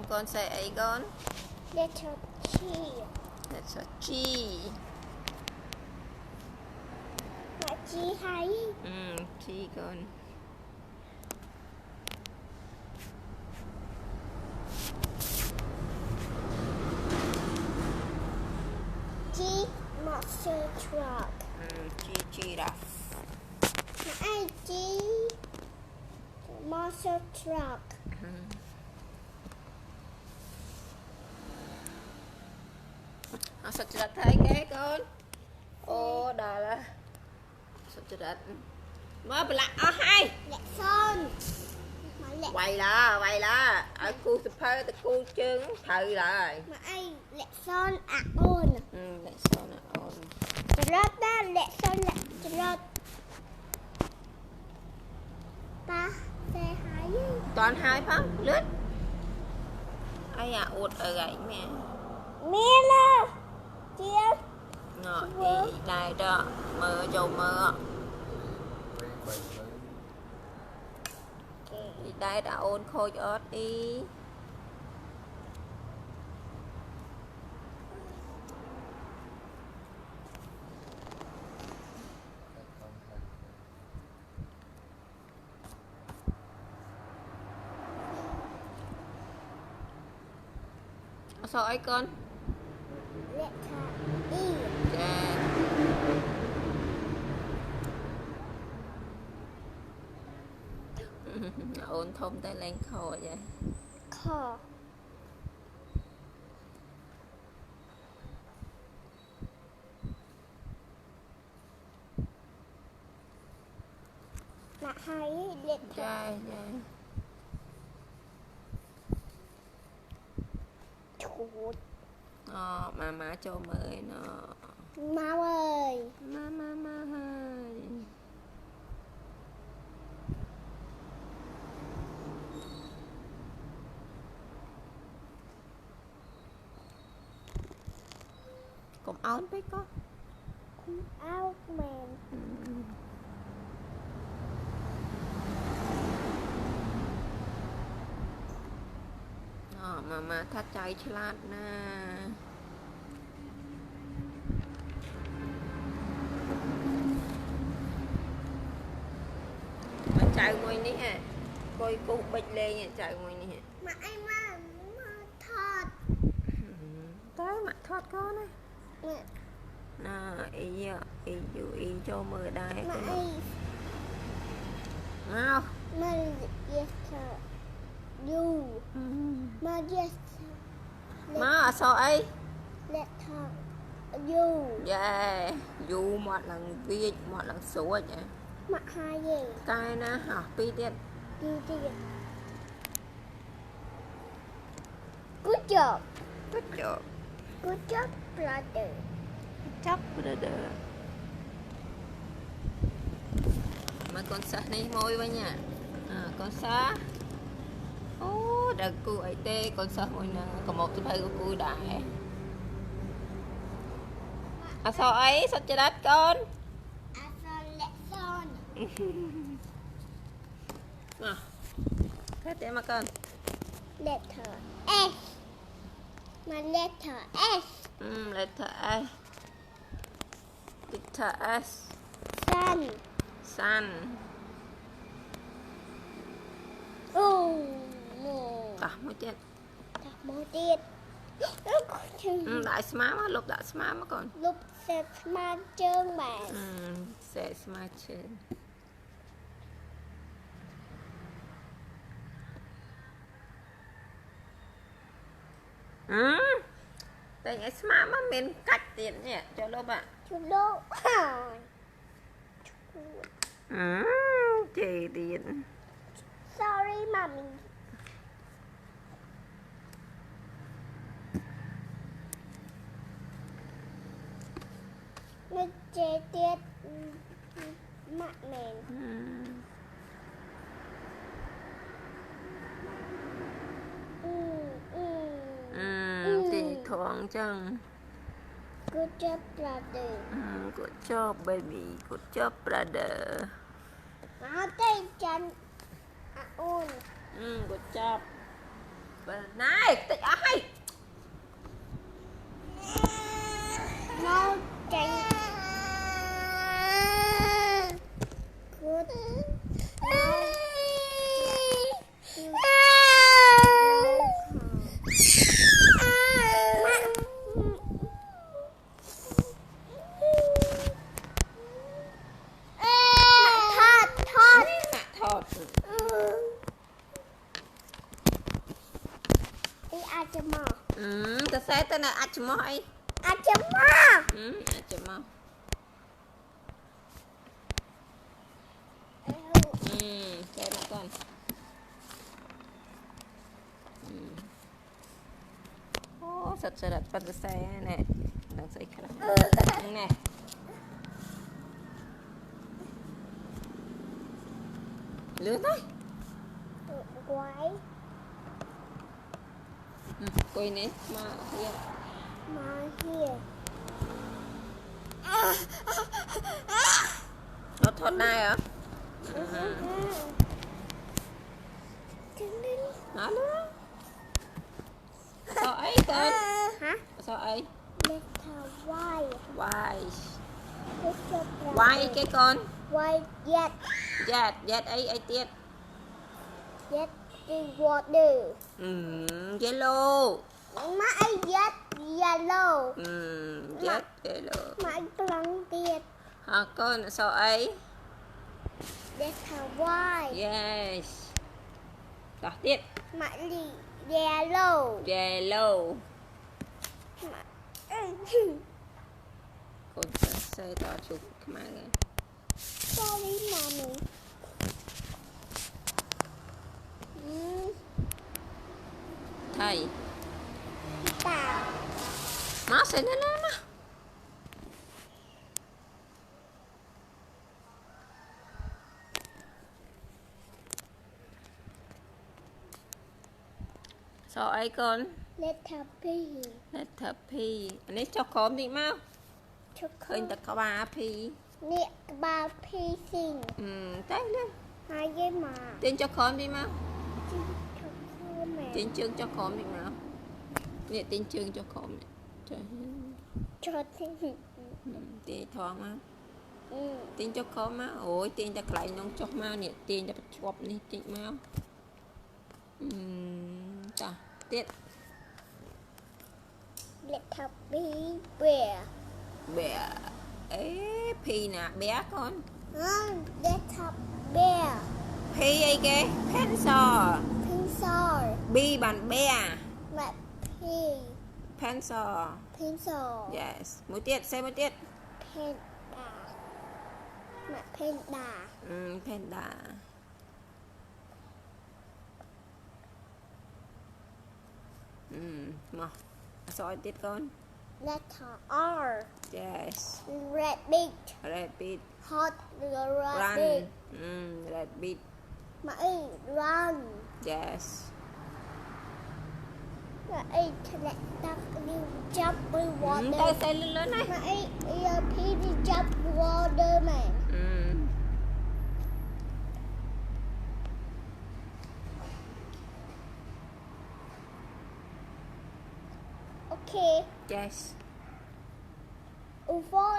con say ấy con? Letter G. Letter G. Mà G hay. G con. G monster truck. G giraffe. Mà ai G monster truck. Sao chật thấy cái con? Ô đà là sao chật mới bị lạc hay Lẹ son. Mà lẹ quay là ở khu tập phơi từ khu chương thừ rồi mà ai lẹ son à ôn. để sao nè ôn Rớt đó lẹ son lẹ rớt. Ta xe hay. toàn hai phải lướt ai à ụt ở gãy mẹ Mẹ nè. Chia. ngọ đi đài đó mơ dầu mơ đi đài đã ôn khôi ớt đi sao ấy con Letter E. dạ ôn thông tay lên khô vậy Call. Mà hay letter dạ dạ chuột. má cho mới nó Mau ơi. má ơi cũng áo biết có Áo mèn. mà thắt cháy chát nè mà chạy ngoài ní hả coi cô bịch lên nha chạy ngoài ní hả Mà anh mà thọt. tới mặt thoát con á Mẹ. ý ý cho mời đai Mà con anh nào mà yes you mà yes má ở sau ấy letter you. dạ dù một lần viết một lần số vậy Mà hai gì cái nó học pi điện đi đi. Good job. good job Good job brother. chấp brother mà con sa này môi với nha con sa ô đặc cụ ấy tê con sa môi nè còn một cái của cụ đại sao ấy sao chơi đất con À son lẹ son. cái tên mà con Letter S. Mà letter S. letter S letter S Sun. sun No. mới chết Một tiết. đại smart mà lục đại smart mà còn Lúc sẽ smart trơn mà. sẽ smart trên tại nhảy smart mà mình cạch tiền nhỉ cho lốp ạ Chú đô. chỉ tiền Sorry mà mình. Mình chế tiết mạng mình. thì thoáng chăng Good job brother. good job baby good job brother Má tay chân. À ôn. good job này tích ai No tránh Good ta sẽ tên là ách mò ấy Ách mò ách mò cái nó con sạch sạch phần xe nè đang xây khá nè lướt thôi Quái quay nè mà here Mà here nó thoát này hả nó nữa sao ấy con hả sao ấy letter Y why letter why cái con Y Z Z ấy tiết Z is water yellow má ấy Z yellow Z yellow má ấy blanc tiệt hả con sao ấy letter Y yes đó tiết má lì yellow yellow má con sẽ tao chụp cái máy này sorry mommy thầy tao nó sẽ lên mà sao ấy con letter P letter P anh ấy cho con đi mau cho khơi ta có 3 P เนี่ยบาพีสิง tay lên หายายหมา tên cho con đi mau จิ้งจกคือแม่ tên chương cho con đi mau nè tên chương cho con nè trời ชดที่ tên thoáng mau tên cho con mau ôi tên ta lại nông cho mau nè tên ta chụp nè tên mau ta tiết เล็กทับบีเบีย bé ế P nè bé con เล็กทับเบีย P ấy kìa pencil พิงซอร์ B bằng bé แม่พี pencil พิงซอร์ yes mũi tiết xem mũi tiết เพนดาแม่เพนดา panda mà soi tiết con เล็กทับอาร์ yes เรดบิ๊ก rabbit ฮอตเรือเรด run บิ๊ก rabbit มาไอ้รัน yes มาไอ้ทะเลตักนิวจับไปวอเตอ tay ร์ xây lên lớn này มาไอ้พีดีจับวอเตอร์แมน Okay, yes before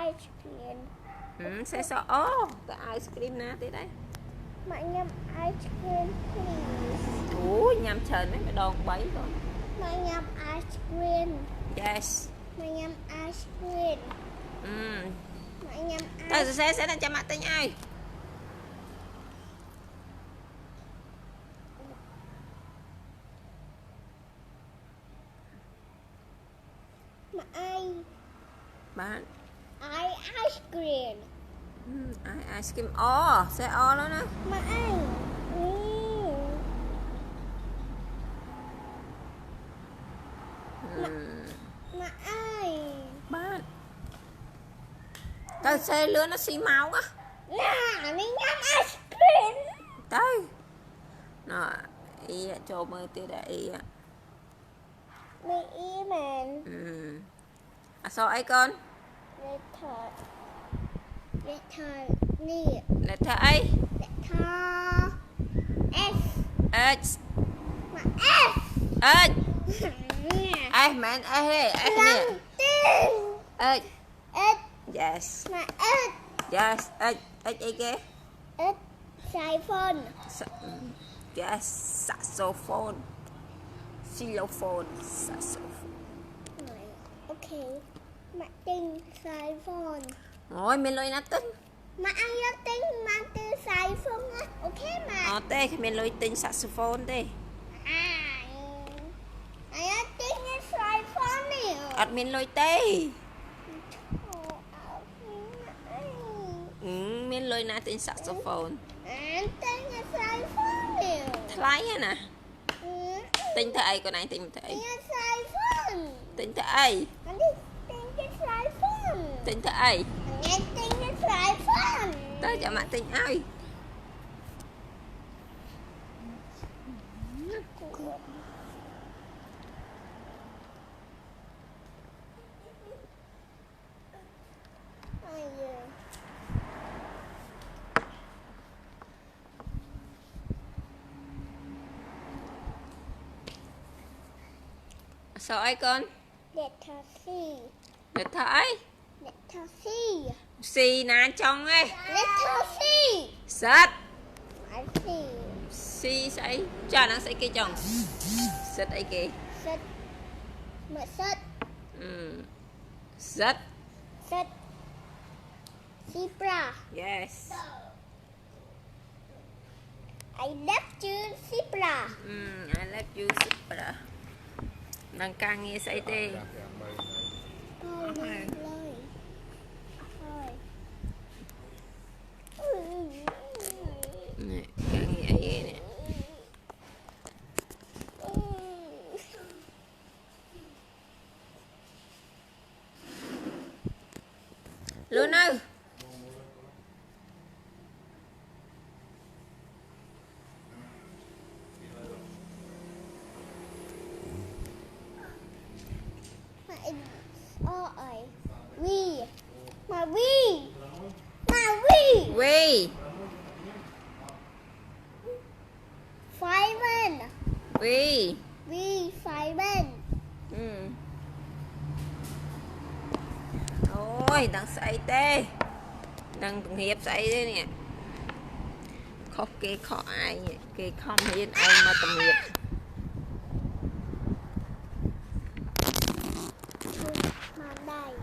ice cream, sẽ sợ cái ice cream nè tới đây bạn nhâm ice cream please. ủa nhằm trời mấy cái đòn bấy rồi Bạn nhâm ice cream. yes Bạn nhâm ice cream. Bạn nhâm ta ice. sẽ là cho mặt tên ai Mà ai bạn ice cream. ice cream sẽ đó nè Mà ai. Mà ai. bạn ta xe lứa nó xi máu á Nè, mình nhâm ice cream. tới nó ý cho mơ tới đây ý Mình ý mình. sao ấy con Letter nè. letter A Letter S. H Mà ếch ếch mẹ ếch nè ếch yes yes ếch ấy kia yes saxophone xylophone saxophone ok mẹ tin sai phone rồi mình lôi nát tính mà ai đó tính mà tin sai phone á ok mà tê mình lôi tính saxophone tê ai đó tính sai phone nè mình lôi tê mình lôi nát tính saxophone tính sai phone nè thay nè tính thợ ai con này tính thợ ai sai phone tính thợ ai tính sai phone tính thợ ai tính sai phone tới cho mẹ tính ai sao ai con letter C được thôi letter C xì nè trong ấy letter C sắt I see xì sấy cho nó sẽ kia chồng sắt ấy kì set mà set sắt set zebra yes I left you zebra I love you super đang càng nghe say tê thôi lời nè càng nghe ấy nè luôn ơi ơi we mà we quy fireman quy we fireman ôi đang say tê đang từng hiệp say thế nè không kê khó ai kê không hiền ai mà từng hiệp mà đây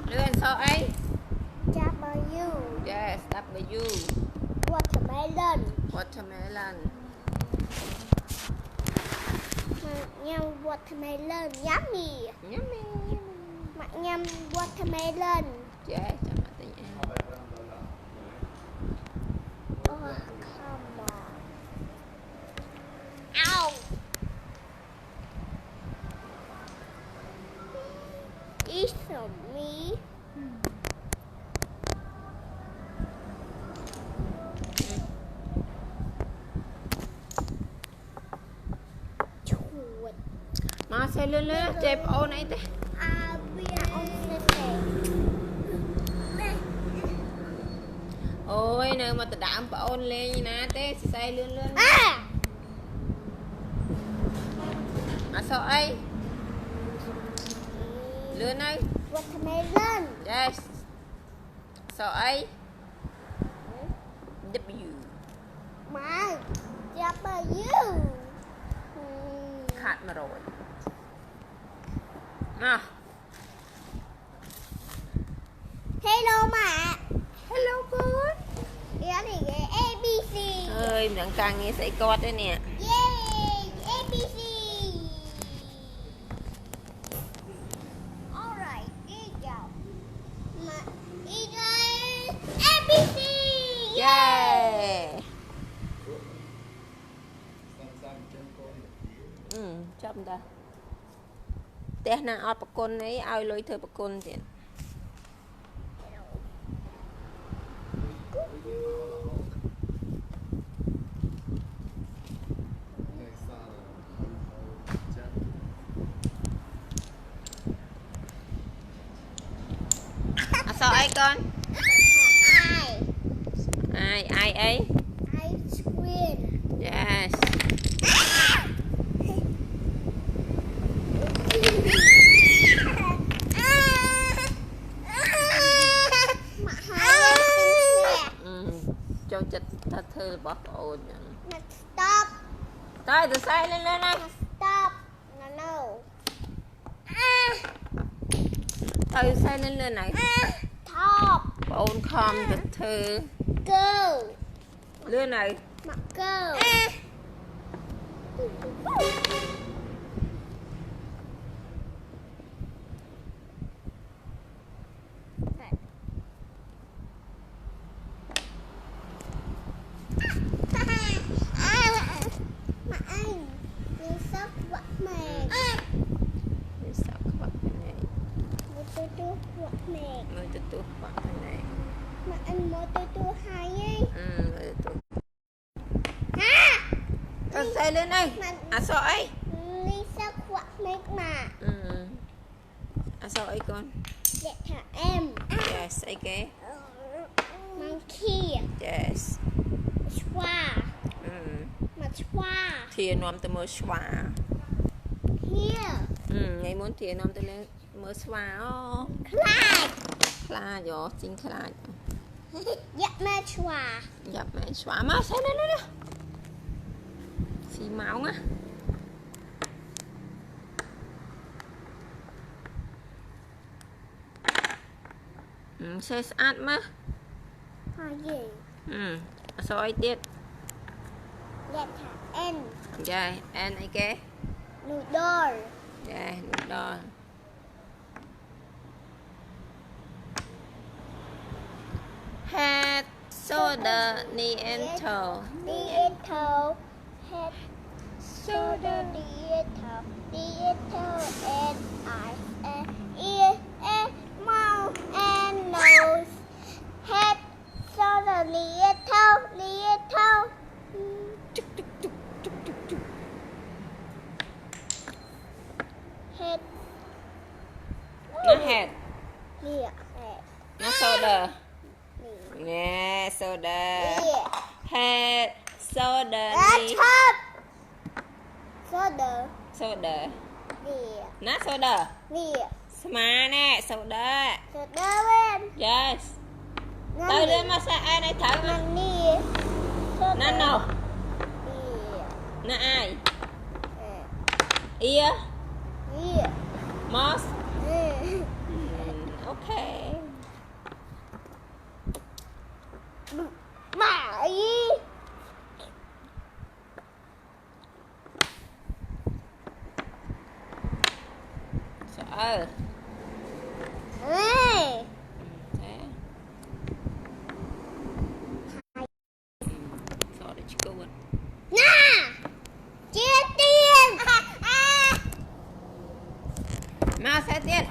lên sao ấy W yes W watermelon watermelon nhâm watermelon yummy yummy mà nhâm watermelon yes cho mà tình ăn oh come on ow it's on me mà xe lên lên chẹp ô này thế ôi nè mà ta đạm bà ôn lên nè thế xe lên lên mà sao ấy lên đây watermelon yes sao ấy W mà W khát mà rồi à. hello mà Hello con đó thì cái ABC ơi mình càng nghe say cót đấy nè yay ABC alright đi chào mà đi chơi ABC yeah chậm ta té nào ọt bạc con ấy ai lôi thơ bạc con tiền sao ai con ai ai ấy Ice cream. yes Mặt hai xinh nè. cho chật thật thơ bó ổn Mặt stop. thôi từ sai lên lên này Mặt stop. No. thôi từ sai lên lên này Top. ổn không thật thơ Go. lên này Mặt go. Mà anh đi sắp quạt mẹ. đi sao các bạn này Một tôi quạt mẹ. mới từ bạn này Mà anh một tôi hai ấy. mới từ Ha. thôi sai lên đây à sao ấy Đi sắp quạt mẹ mà. à sao ấy con Để thả em. yes ấy kế Monkey. yes Schwa. Mà schwa. thì nóm từ mơ xóa Here. ngày muốn thì nóm từ lên mơ xóa Clyde. là gió chính là Dạ mẹ schwa. dập mẹ xóa má sai lên đây nè xì máu á xe sát má Hỏi gì? sao ấy tiết Để thả em. dài anh ấy kế Noodle. dài đo head shoulder knee and toe Little head, shoulder, little and eyes and ears and mouth and nose. Head, shoulder, little. Head, nó head yeah, head, nó shoulder knee, nè shoulder yeah. head shoulder That's knee top. Shoulder, shoulder yeah, nó shoulder yeah. mà nè shoulder Shoulder bên. yes tới đây mà sao ai này thở mà Knee. nó nào Yeah. nó ai ear Yeah. mouth Yeah. ok Mày. sợ Ê. thế sợ để chị câu Nè. Chia tiền. mà sẽ tiền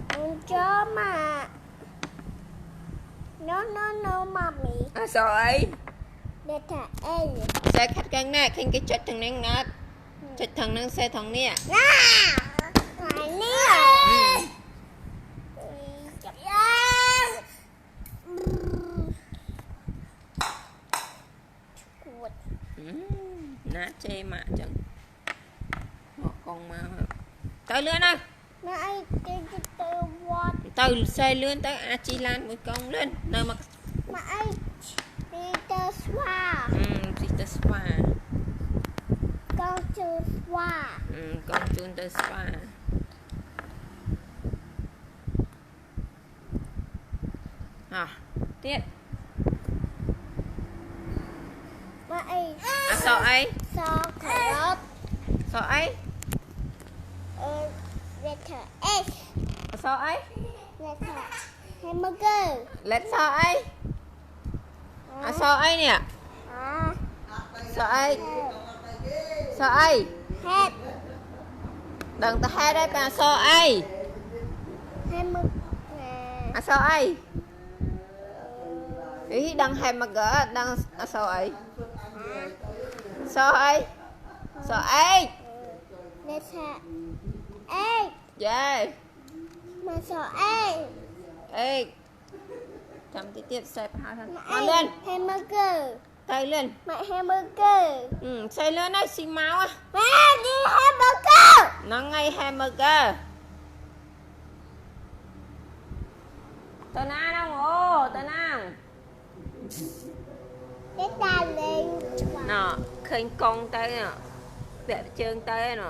Con chó mà. No, mommy. à sợ ấy Để thả em. xe khách căng nè khinh cái chất thằng năng nát chất thằng năng xe thằng nè Nè. Phải nè. nát chê mà chẳng một con mà tới lươn ơi Nãy tôi what? từ xe lươn tới a chi lan một con lên nơi mà Nãy đi tới spa. thì tới spa Con chưa spa. con chun tới spa tiếp Nãy à sao ấy sao carrot. sao ấy Letter S. à sao ấy Letter hamburger. lên sao ấy à sao ấy nè À. sao ấy sao ấy Head. đừng ta hai đây ta sao ấy Hamburger. à sao ấy ý đang hai mà gỡ đang à sao ấy sao ấy sao ấy Letter A. yeah Mà sao A. ê chăm tí tiếp xoay phao thôi Mẹ mà lên hamburger. tay lên Mẹ hamburger. xoay lên đây xì máu á Mẹ đi hamburger. nó ngay hamburger tới nào đâu ồ tới nào Cái ta lên. nọ khênh con tới nè vẽ chân tới nè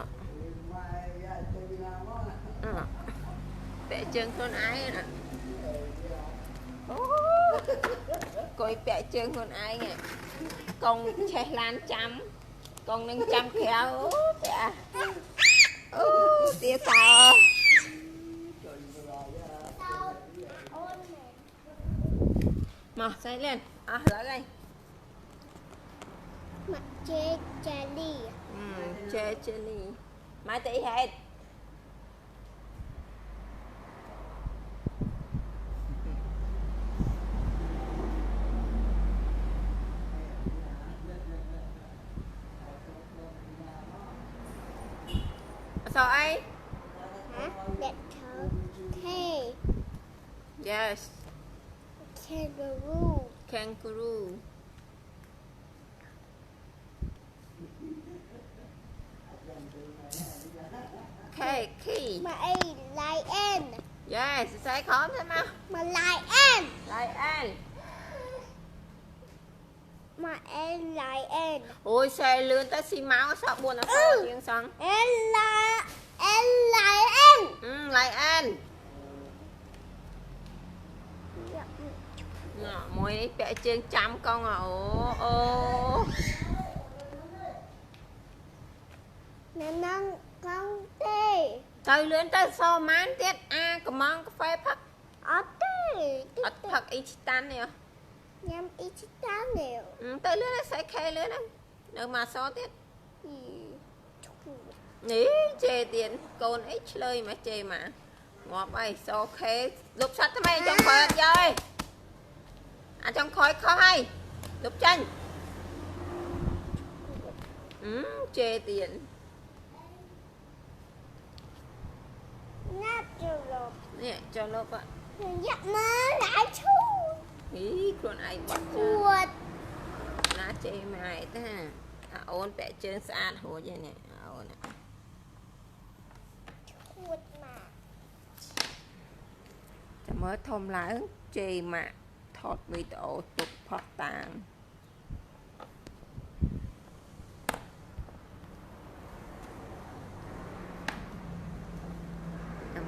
vẽ chân con ái nè coi vẽ chân con ái nè con che lan chấm con nâng chăm khéo vẽ tiếc sao mà xoay lên lấy đây Mặt chê jelly. chê jelly mai tí hết sao ấy Hả? Đẹp thơ. Hey. yes Kangaroo. kangaroo key Mẹ lion. yes sai khó thế mà Mà lion. lion Mà em lion. ôi xe lươn tới xi máu sợ buồn nó sao tiếng xong Em lion. lion môi ấy vẽ trên trăm con à ô Nè nâng con tê. tới lươn tới so mán tiết cầm mong có phê phắc Ở tê. ớt phắc ít tan nè Nhằm ít tá nèo. tới lươn nó sẽ khe lươn đấy đâu mà so tiết ní chê tiền con ít lời mà chê mà ngọt ơi so khe lúc sắt thế mày trong khói chơi trong khói khói lúc chân chê tiền Nắp cho lột. nè cho lớp ạ Dắt mơ lại chú. ý con ai bắt Chuột. nó chê mày thế ôn vẽ chân xa hồ vậy nè ôn nè Chuột mà. mới thông lá chê mà thọt video tục phát tàng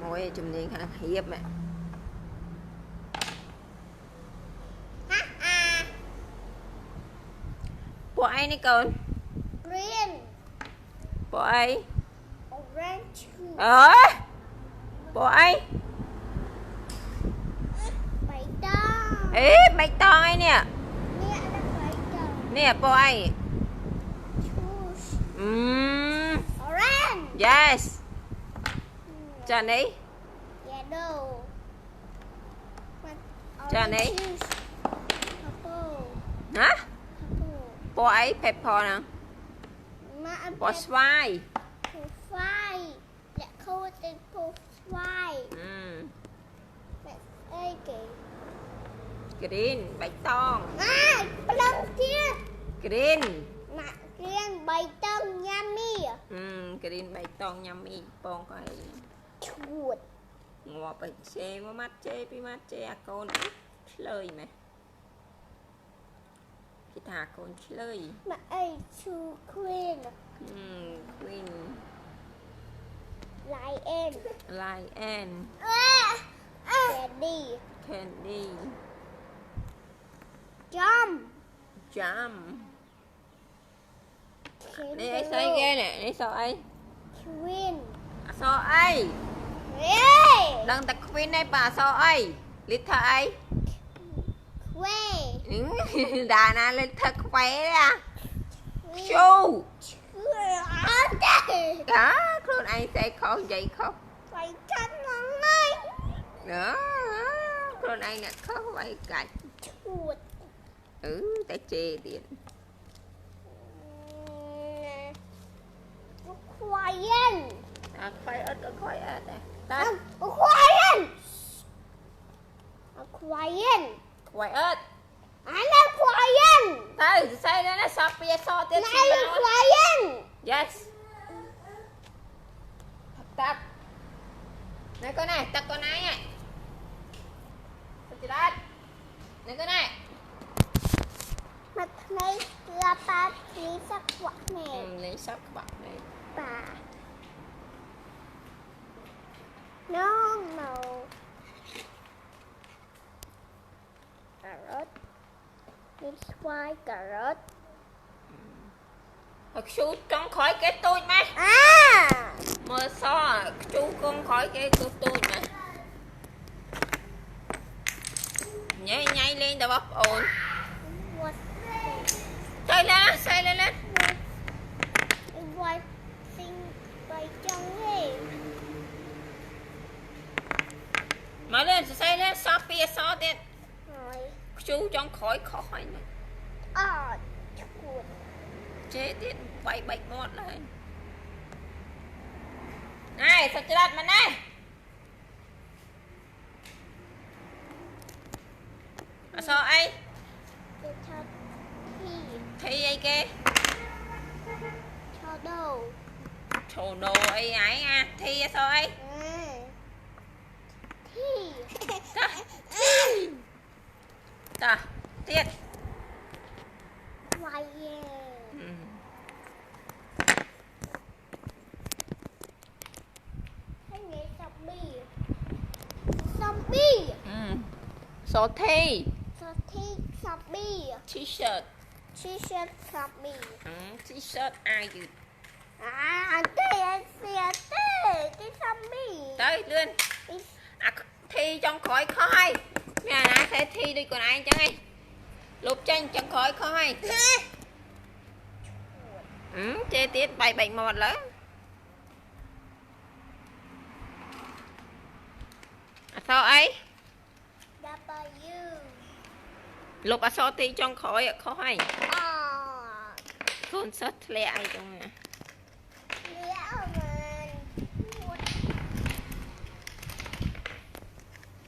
môi chùm niên hàng hiếp mẹ bộ ai nè con Green. bộ ai Orange. bộ ai Bày tông. ê bạch to ai nè Nè là bày tông. nè bộ ai Choose. Orange. yes cho đi Yellow. Cho này. Purple. hả Purple. bộ ấy pepper nè Mà ăn bộ xoài phai. Lại không tên phai. Mẹ ơi kì. green bạch tông Lần kia. green Mà riêng bày tông yummy. green bạch tông yummy bông coi Chuột. ngọt bạch chê mà mắt chê pi mắt chê con lời mày cái thả con lời Mà ơi chu queen. queen Lion. lion Candy. candy Jump. jam đây ấy xoay ghê nè đây sao ấy Queen. sao ấy Ê. đừng tập queen này bà sao ấy lít thở ấy Quay. đà na lên thật khỏe ra chu đó con anh sẽ không vậy không Phải chân lắm ơi. nữa con anh là không phải cạnh Chuột. ta chê tiền Khoai yên. khoai ớt khoai ớt này ta Khoai yên. Khoai yên. quậy ớt anh là khoai anh tới xây lên nó sọt bia so tiếp này là khoai anh yes tắt này con này tắt con này này chị đất này con này mặt này là ba lý sắc quạt này lấy sắp bọc này bà no no carrot this why carrot chú trong khỏi cái tôi mà à mơ so chú con khỏi cái của tôi mà nhảy nhảy lên tao bóp ồn what xây lên why sinh bay trong hè mở lên xây lên so bia so đi rồi chú trong khỏi khỏi này à chuột chế tiết bay bạch một lên này sao chưa đặt mà này à sao ấy cho thi thì ấy kia cho đầu đồ đồ ấy ấy à thì sao ấy thi ta tiết why hay nghe zombie số thi cho thi zombie t-shirt t-shirt zombie t-shirt ai dự à cái zombie tới lên à thi trong khỏi khói nè nãy sẽ thi đi còn ai chẳng ai lục tranh trong khỏi khói chê tiết bay bệnh một lớn à, sao ấy W lục à sao thi trong khỏi khói R con sốt lẹ ai trong nè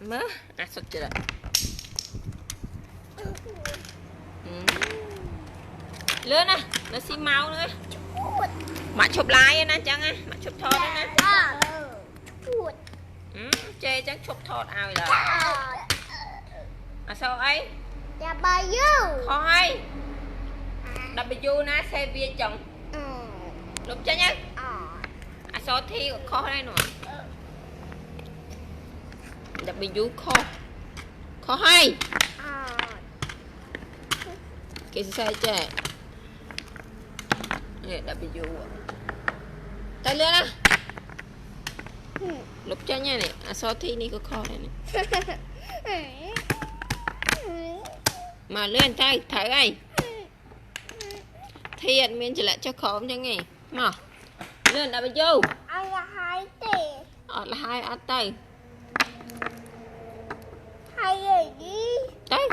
mớ à sốt chưa lớn à nó xi mau nữa mà chụp lại nè chẳng á mà chụp thọt nè chê chắc chụp thọt ai là à sao ấy khói W na xe bia chồng lục cho nhá à sao thi kho đây nữa W kho hai cái sai trẻ W tay lên á lục cho nha này à sao thi này có kho đây này mà lên tay thấy ai thiện mình chỉ lại cho khóm cho nghe mà lên W anh là hai tệ là hai ở tay hai gì đấy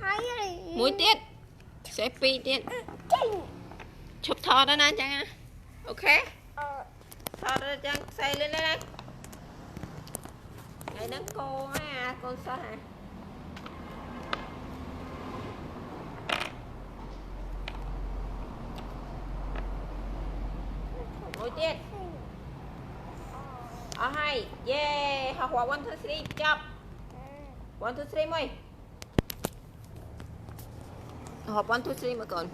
hai gì mũi tiết sẽ pi tiết chụp thò đó nè chẳng à ok thò đó chẳng xây lên đây ngày nắng cô á con sao hả mũi tiết ở hai yeah học hòa 1 2 3 chop 1 2 3 mày học 1 2 3 mà còn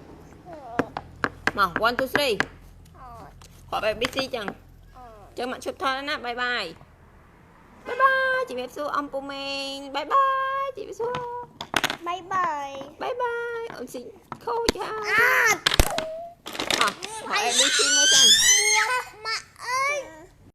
mà 1 2 3 họ phải busy chẳng cho bạn chụp thôi nè bye bye bye bye chị Mẹp Xu ông của mình bye bye chị Mẹp Xu bye bye bye bye ông xin khô cha à họ phải busy mới chẳng mẹ